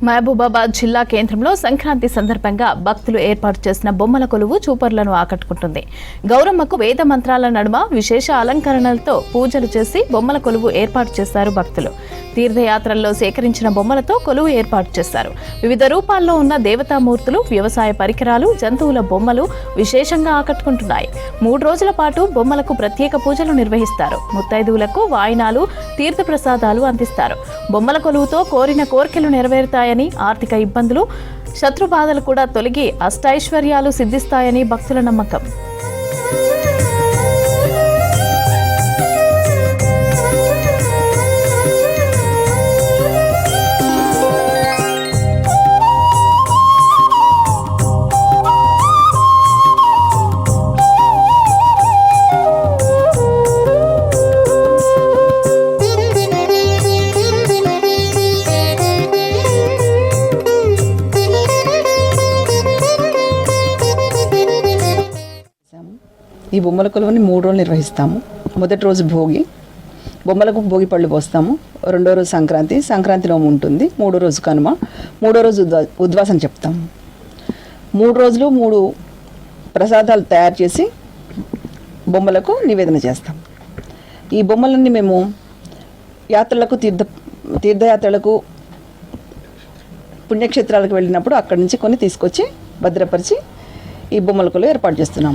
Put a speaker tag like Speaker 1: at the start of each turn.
Speaker 1: మహబూబాబాద్ జిల్లా కేంద్రంలో సంక్రాంతి సందర్భంగా భక్తులు ఏర్పాటు చేసిన బొమ్మల కొలువు చూపర్లను ఆకట్టుకుంటుంది. గౌరమ్మకు వేద మంత్రాల నడుమ విశేష అలంకరణలతో పూజలు చేసి బొమ్మల కొలువు ఏర్పాటు చేశారు భక్తులు. తీర్థయాత్రల్లో సేకరించిన బొమ్మలతో కొలువు ఏర్పాటు చేశారు. వివిధ రూపాల్లో ఉన్న దేవతామూర్తులు, వ్యవసాయ పరికరాలు, జంతువుల బొమ్మలు విశేషంగా ఆకట్టుకుంటున్నాయి. 3 రోజుల పాటు బొమ్మలకు ప్రత్యేక పూజలు నిర్వహిస్తారు. ముత్తైదువులకు వాయినాలు, తీర్థ ప్రసాదాలు అందిస్తారు. బొమ్మల కొలువుతో కోరిన కోర్కెలు నెరవేరుతాయని, ఆర్థిక ఇబ్బందులు, శత్రుబాధలు కూడా తొలగి అష్టైశ్వర్యాలు సిద్ధిస్తాయని భక్తుల నమ్మకం.
Speaker 2: ఈ బొమ్మల కొలువుని 3 రోజులు నిర్వహిస్తాము. మొదటి రోజు భోగి, బొమ్మలకు భోగి పళ్ళు పోస్తాము. 2వ రోజు సంక్రాంతి, సంక్రాంతి నోము ఉంటుంది. 3వ రోజు కనుమ, 3వ రోజు ఉద్వాసం చెప్తాము. 3 రోజులు 3 ప్రసాదాలు తయారు చేసి బొమ్మలకు నివేదన చేస్తాం. ఈ బొమ్మలన్నీ మేము యాత్రలకు, తీర్థయాత్రలకు, పుణ్యక్షేత్రాలకు వెళ్ళినప్పుడు అక్కడి నుంచి కొన్ని తీసుకొచ్చి భద్రపరిచి ఈ బొమ్మల కొలువు ఏర్పాటు చేస్తున్నాము.